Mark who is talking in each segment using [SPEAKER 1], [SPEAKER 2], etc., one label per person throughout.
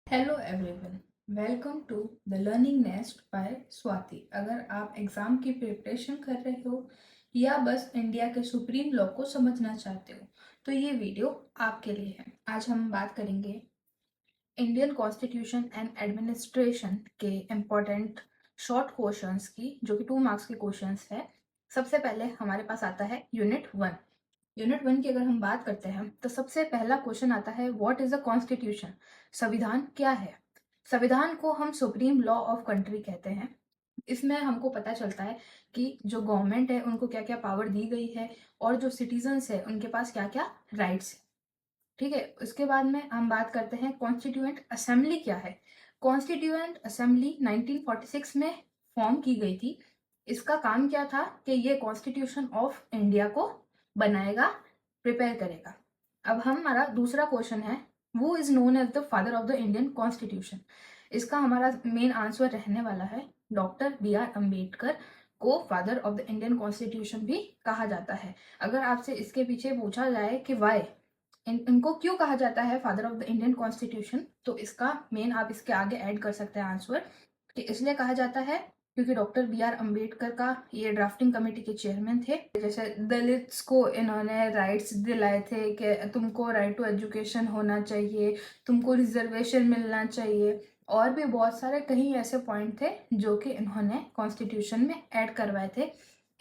[SPEAKER 1] Hello everyone, welcome to the learning nest by Swati. अगर आप exam की प्रिपरेशन कर रहे हो या बस इंडिया के सुप्रीम लॉ को समझना चाहते हो तो ये वीडियो आपके लिए है। आज हम बात करेंगे इंडियन कॉन्स्टिट्यूशन एंड एडमिनिस्ट्रेशन के इम्पोर्टेंट शॉर्ट क्वेश्चंस की, जो कि 2 मार्क्स के क्वेश्चंस है। सबसे पहले हमारे पास आता है यूनिट 1। यूनिट 1 की अगर हम बात करते हैं तो सबसे पहला क्वेश्चन आता है, व्हाट इज अ कॉन्स्टिट्यूशन? संविधान क्या है? संविधान को हम सुप्रीम लॉ ऑफ कंट्री कहते हैं। इसमें हमको पता चलता है कि जो गवर्नमेंट है उनको क्या क्या पावर दी गई है और जो सिटीजन्स है उनके पास क्या क्या राइट्स है। ठीक है, उसके बाद में हम बात करते हैं कॉन्स्टिट्यूएंट असेंबली क्या है। कॉन्स्टिट्यूएंट असेंबली 1946 में फॉर्म की गई थी। इसका काम क्या था कि ये कॉन्स्टिट्यूशन ऑफ इंडिया को बनाएगा, प्रिपेयर करेगा। अब हमारा दूसरा क्वेश्चन है, वो is known as the father of the Indian constitution. इसका हमारा मेन आंसर रहने वाला है डॉक्टर B.R. अम्बेडकर को father of the Indian constitution भी कहा जाता है। अगर आपसे इसके पीछे पूछा जाए कि वाई इनको क्यों कहा जाता है father of the Indian constitution, तो इसका मेन आप इसके आगे ऐड कर सकते हैं आंसर कि इसलिए कहा जाता है क्योंकि डॉक्टर B.R. अम्बेडकर का ये ड्राफ्टिंग कमेटी के चेयरमैन थे। जैसे दलित्स को इन्होंने राइट्स दिलाए थे कि तुमको राइट टू एजुकेशन होना चाहिए, तुमको रिजर्वेशन मिलना चाहिए, और भी बहुत सारे कहीं ऐसे पॉइंट थे जो कि इन्होंने कॉन्स्टिट्यूशन में ऐड करवाए थे।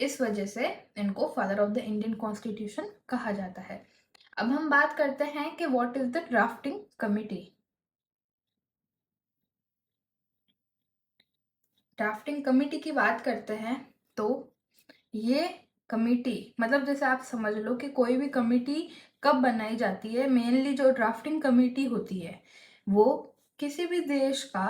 [SPEAKER 1] इस वजह से इनको father of the Indian constitution कहा जाता है। अब हम बात करते हैं कि what is the drafting committee. Drafting committee की बात करते हैं तो ये कमिटी, मतलब जैसे आप समझ लो कि कोई भी कमिटी कब बनाई जाती है। मेनली जो ड्राफ्टिंग कमिटी होती है वो किसी भी देश का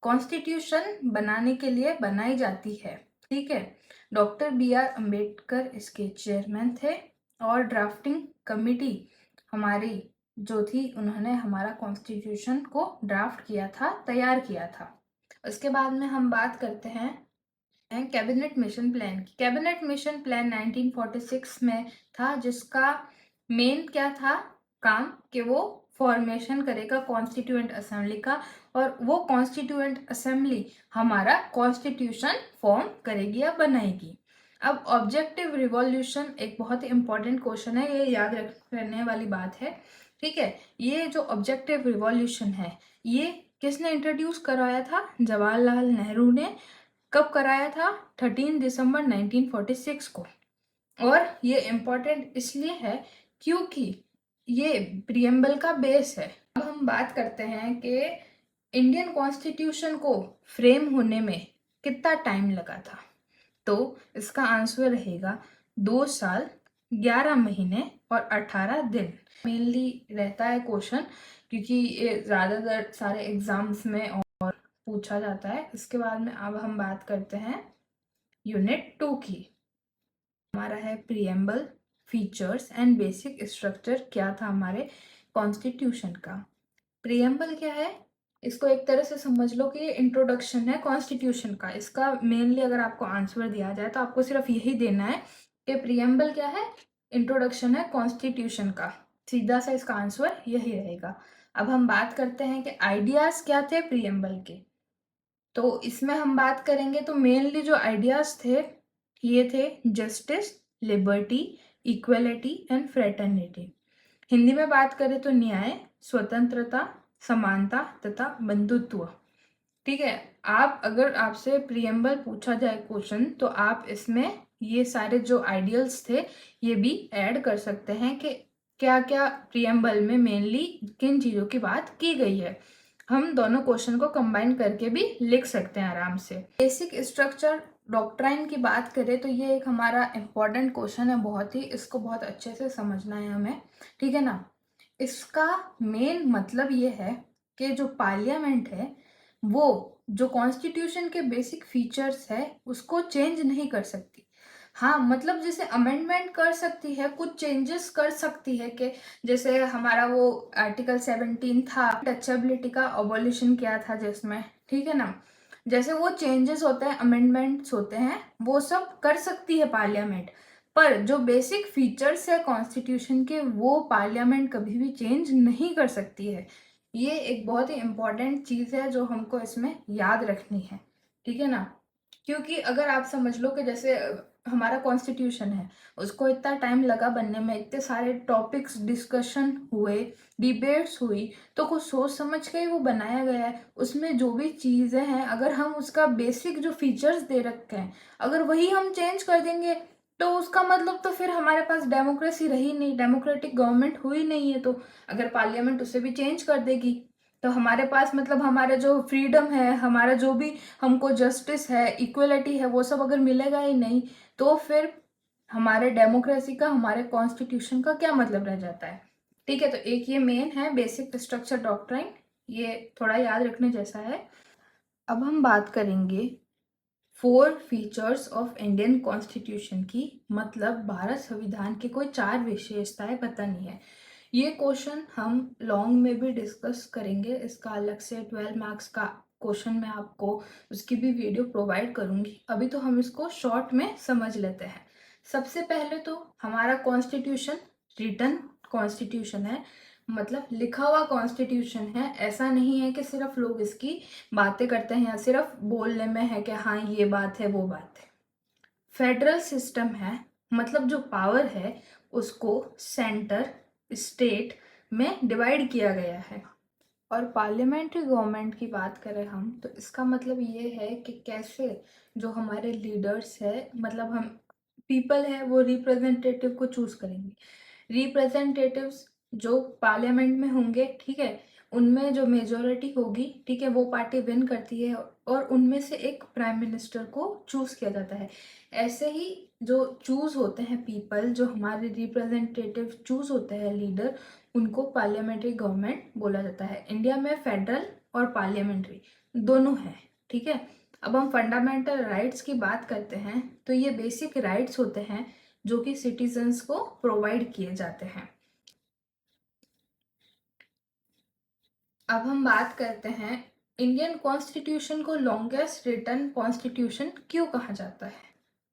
[SPEAKER 1] कॉन्स्टिट्यूशन बनाने के लिए बनाई जाती है। ठीक है, डॉक्टर B.R. अम्बेडकर इसके चेयरमैन थे और ड्राफ्टिंग कमिटी हमारी जो थी उन्होंने हमारा कॉन्स्टिट्यूशन को ड्राफ्ट किया था, तैयार किया था। उसके बाद में हम बात करते हैं कैबिनेट मिशन प्लान की। कैबिनेट मिशन प्लान 1946 में था, जिसका मेन क्या था काम कि वो फॉर्मेशन करेगा कॉन्स्टिट्यूएंट असेंबली का, और वो कॉन्स्टिट्यूएंट असेंबली हमारा कॉन्स्टिट्यूशन फॉर्म करेगी या बनाएगी। अब ऑब्जेक्टिव रिवॉल्यूशन एक बहुत ही इंपॉर्टेंट क्वेश्चन है, ये याद रखने वाली बात है। ठीक है, ये जो ऑब्जेक्टिव रिवॉल्यूशन है ये किसने इंट्रोड्यूस करवाया था? जवाहरलाल नेहरू ने। कब कराया था? 13 दिसंबर 1946 को। और ये इम्पोर्टेंट इसलिए है क्योंकि ये प्रियम्बल का बेस है। अब हम बात करते हैं कि इंडियन कॉन्स्टिट्यूशन को फ्रेम होने में कितना टाइम लगा था, तो इसका आंसर रहेगा 2 साल 11 महीने और 18 दिन। मेनली रहता है क्वेश्चन क्योंकि ये ज़्यादातर सारे एग्जाम्स में पूछा जाता है। इसके बाद में अब हम बात करते हैं यूनिट 2 की। हमारा है preamble, features and basic structure क्या था हमारे कॉन्स्टिट्यूशन का। प्रियम्बल क्या है? इसको एक तरह से समझ लो कि ये इंट्रोडक्शन है कॉन्स्टिट्यूशन का। इसका मेनली अगर आपको आंसर दिया जाए तो आपको सिर्फ यही देना है कि प्रियम्बल क्या है, इंट्रोडक्शन है कॉन्स्टिट्यूशन का। सीधा सा इसका आंसर यही रहेगा। अब हम बात करते हैं कि आइडियाज क्या थे प्रियम्बल के। तो इसमें हम बात करेंगे तो मेनली जो आइडियाज थे ये थे justice, liberty, equality and fraternity. Hindi में बात करें तो न्याय, स्वतंत्रता, समानता तथा बंधुत्व। ठीक है, आप अगर आपसे प्रियम्बल पूछा जाए क्वेश्चन तो आप इसमें ये सारे जो आइडियल्स थे ये भी ऐड कर सकते हैं कि क्या क्या प्रियम्बल में मेनली किन चीज़ों की बात की गई है। हम दोनों क्वेश्चन को कंबाइन करके भी लिख सकते हैं आराम से। बेसिक स्ट्रक्चर डॉक्ट्राइन की बात करें तो ये एक हमारा इम्पॉर्टेंट क्वेश्चन है, बहुत ही, इसको बहुत अच्छे से समझना है हमें। ठीक है ना। इसका मेन मतलब ये है कि जो पार्लियामेंट है वो जो कॉन्स्टिट्यूशन के बेसिक फीचर्स है उसको चेंज नहीं कर सकती। हाँ, मतलब जैसे अमेंडमेंट कर सकती है, कुछ चेंजेस कर सकती है कि जैसे हमारा वो आर्टिकल 17 था, टचेबिलिटी का अबॉलिशन किया था जिसमें, ठीक है ना, जैसे वो चेंजेस होते हैं, अमेंडमेंट्स होते हैं, वो सब कर सकती है पार्लियामेंट। पर जो बेसिक फीचर्स है कॉन्स्टिट्यूशन के वो पार्लियामेंट कभी भी चेंज नहीं कर सकती है। ये एक बहुत ही इम्पोर्टेंट चीज़ है जो हमको इसमें याद रखनी है, ठीक है ना? क्योंकि अगर आप समझ लो कि जैसे हमारा कॉन्स्टिट्यूशन है, उसको इतना टाइम लगा बनने में, इतने सारे टॉपिक्स डिस्कशन हुए, डिबेट्स हुई, तो कुछ सोच समझ के ही वो बनाया गया है। उसमें जो भी चीज़ें हैं, अगर हम उसका बेसिक जो फीचर्स दे रखे हैं, अगर वही हम चेंज कर देंगे, तो उसका मतलब तो फिर हमारे पास डेमोक्रेसी रही नहीं, डेमोक्रेटिक गवर्नमेंट हुई नहीं है। तो अगर पार्लियामेंट उसे भी चेंज कर देगी, तो हमारे पास मतलब हमारा जो फ्रीडम है, हमारा जो भी हमको जस्टिस है, इक्वलिटी है, वो सब अगर मिलेगा ही नहीं, तो फिर हमारे डेमोक्रेसी का, हमारे कॉन्स्टिट्यूशन का क्या मतलब रह जाता है। ठीक है, तो एक ये मेन है बेसिक स्ट्रक्चर डॉक्ट्राइन, ये थोड़ा याद रखने जैसा है। अब हम बात करेंगे 4 फीचर्स ऑफ इंडियन कॉन्स्टिट्यूशन की, मतलब भारत संविधान की कोई 4 विशेषताएं बतानी है। ये क्वेश्चन हम लॉन्ग में भी डिस्कस करेंगे, इसका अलग से 12 मार्क्स का क्वेश्चन मैं आपको उसकी भी वीडियो प्रोवाइड करूंगी। अभी तो हम इसको शॉर्ट में समझ लेते हैं। सबसे पहले तो हमारा कॉन्स्टिट्यूशन रिटन कॉन्स्टिट्यूशन है, मतलब लिखा हुआ कॉन्स्टिट्यूशन है। ऐसा नहीं है कि सिर्फ लोग इसकी बातें करते हैं या सिर्फ बोलने में है कि हाँ ये बात है वो बात है। फेडरल सिस्टम है, मतलब जो पावर है उसको सेंटर स्टेट में डिवाइड किया गया है। और पार्लियामेंट्री गवर्नमेंट की बात करें हम, तो इसका मतलब ये है कि कैसे जो हमारे लीडर्स है, मतलब हम पीपल है, वो रिप्रेजेंटेटिव को चूज करेंगे। रिप्रेजेंटेटिव्स जो पार्लियामेंट में होंगे, ठीक है, उनमें जो मेजोरिटी होगी, ठीक है, वो पार्टी विन करती है और उनमें से एक प्राइम मिनिस्टर को चूज किया जाता है। ऐसे ही जो चूज होते हैं पीपल, जो हमारे रिप्रेजेंटेटिव चूज होते हैं लीडर, उनको पार्लियामेंट्री गवर्नमेंट बोला जाता है। इंडिया में फेडरल और पार्लियामेंट्री दोनों है, ठीक है। अब हम फंडामेंटल राइट्स की बात करते हैं, तो ये बेसिक राइट्स होते हैं जो कि सिटीजन्स को प्रोवाइड किए जाते हैं। अब हम बात करते हैं इंडियन कॉन्स्टिट्यूशन को लॉन्गेस्ट रिटन कॉन्स्टिट्यूशन क्यों कहा जाता है।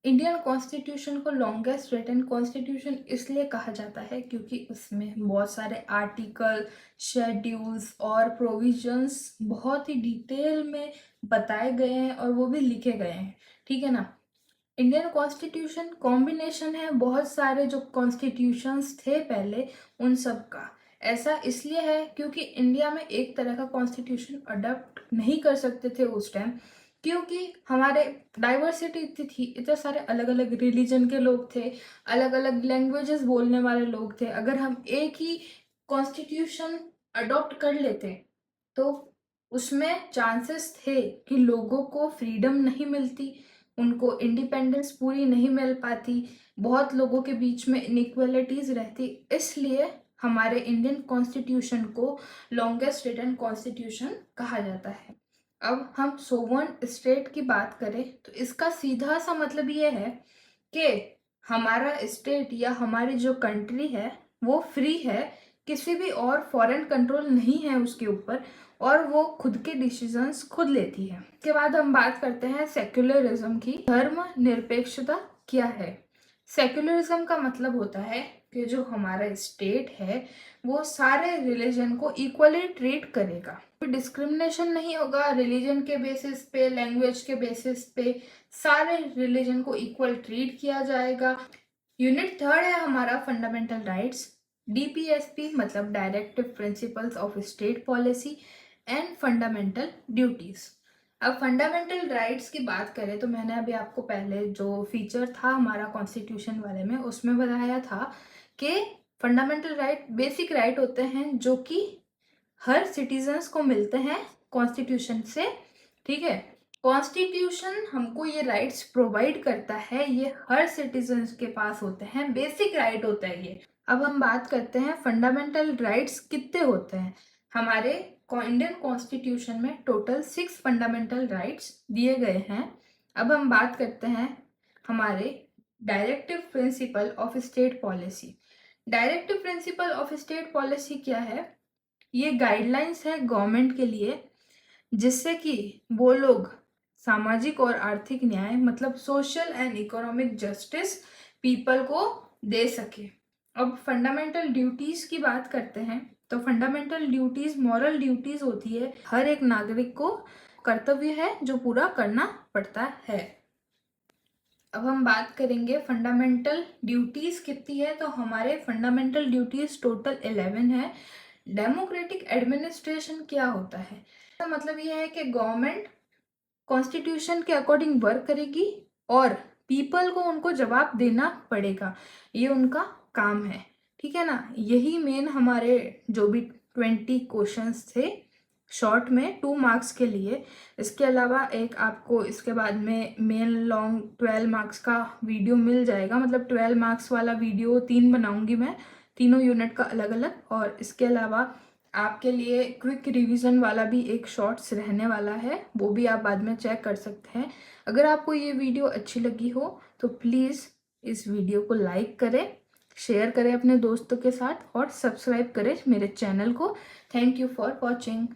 [SPEAKER 1] इंडियन कॉन्स्टिट्यूशन को लॉन्गेस्ट रिटन कॉन्स्टिट्यूशन इसलिए कहा जाता है क्योंकि उसमें बहुत सारे आर्टिकल, शेड्यूल्स और प्रोविजंस बहुत ही डिटेल में बताए गए हैं और वो भी लिखे गए हैं, ठीक है ना। इंडियन कॉन्स्टिट्यूशन कॉम्बिनेशन है बहुत सारे जो कॉन्स्टिट्यूशंस थे पहले उन सब का। ऐसा इसलिए है क्योंकि इंडिया में एक तरह का कॉन्स्टिट्यूशन अडॉप्ट नहीं कर सकते थे उस टाइम, क्योंकि हमारे डाइवर्सिटी इतनी थी, इतने सारे अलग अलग रिलीजन के लोग थे, अलग अलग लैंग्वेजेस बोलने वाले लोग थे। अगर हम एक ही कॉन्स्टिट्यूशन अडॉप्ट कर लेते तो उसमें चांसेस थे कि लोगों को फ्रीडम नहीं मिलती, उनको इंडिपेंडेंस पूरी नहीं मिल पाती, बहुत लोगों के बीच में इनइक्वालिटीज रहती। इसलिए हमारे इंडियन कॉन्स्टिट्यूशन को लॉन्गेस्ट रिटन कॉन्स्टिट्यूशन कहा जाता है। अब हम सोवर्न स्टेट की बात करें तो इसका सीधा सा मतलब ये है कि हमारा स्टेट या हमारी जो कंट्री है वो फ्री है, किसी भी और फॉरेन कंट्रोल नहीं है उसके ऊपर, और वो खुद के डिसीजंस खुद लेती है। उसके बाद हम बात करते हैं सेक्युलरिज्म की। धर्म निरपेक्षता क्या है। सेक्युलरिज्म का मतलब होता है कि जो हमारा स्टेट है वो सारे रिलीजन को इक्वली ट्रीट करेगा, कोई डिस्क्रिमिनेशन नहीं होगा रिलीजन के बेसिस पे, लैंग्वेज के बेसिस पे, सारे रिलीजन को इक्वल ट्रीट किया जाएगा। यूनिट थर्ड है हमारा फंडामेंटल राइट्स। डीपीएसपी मतलब directive principles of state policy and fundamental duties. अब फंडामेंटल राइट्स की बात करें तो मैंने अभी आपको पहले जो फीचर था हमारा कॉन्स्टिट्यूशन वाले में, उसमें बताया था कि फंडामेंटल राइट बेसिक राइट होते हैं जो कि हर सिटीजन्स को मिलते हैं कॉन्स्टिट्यूशन से, ठीक है। कॉन्स्टिट्यूशन हमको ये राइट्स प्रोवाइड करता है, ये हर सिटीजन्स के पास होते हैं, बेसिक राइट होता है ये। अब हम बात करते हैं फंडामेंटल राइट्स कितने होते हैं। हमारे इंडियन कॉन्स्टिट्यूशन में टोटल 6 फंडामेंटल राइट्स दिए गए हैं। अब हम बात करते हैं हमारे directive principle of state policy. Directive principle of state policy क्या है। ये गाइडलाइंस है गवर्नमेंट के लिए, जिससे कि वो लोग सामाजिक और आर्थिक न्याय मतलब social and economic justice people को दे सके। अब फंडामेंटल ड्यूटीज की बात करते हैं तो फंडामेंटल ड्यूटीज मॉरल ड्यूटीज होती है, हर एक नागरिक को कर्तव्य है जो पूरा करना पड़ता है। अब हम बात करेंगे फंडामेंटल ड्यूटीज कितनी है, तो हमारे फंडामेंटल ड्यूटीज टोटल 11 है। डेमोक्रेटिक एडमिनिस्ट्रेशन क्या होता है, तो मतलब यह है कि गवर्नमेंट कॉन्स्टिट्यूशन के अकॉर्डिंग वर्क करेगी और पीपल को उनको जवाब देना पड़ेगा, ये उनका काम है, ठीक है ना। यही मेन हमारे जो भी 20 क्वेश्चंस थे शॉर्ट में 2 मार्क्स के लिए। इसके अलावा एक आपको इसके बाद में मेन लॉन्ग 12 मार्क्स का वीडियो मिल जाएगा, मतलब 12 मार्क्स वाला वीडियो 3 बनाऊंगी मैं, तीनों यूनिट का अलग अलग। और इसके अलावा आपके लिए क्विक रिवीजन वाला भी एक शॉर्ट्स रहने वाला है, वो भी आप बाद में चेक कर सकते हैं। अगर आपको ये वीडियो अच्छी लगी हो तो प्लीज़ इस वीडियो को लाइक करें, शेयर करें अपने दोस्तों के साथ और सब्सक्राइब करें मेरे चैनल को। Thank you for watching.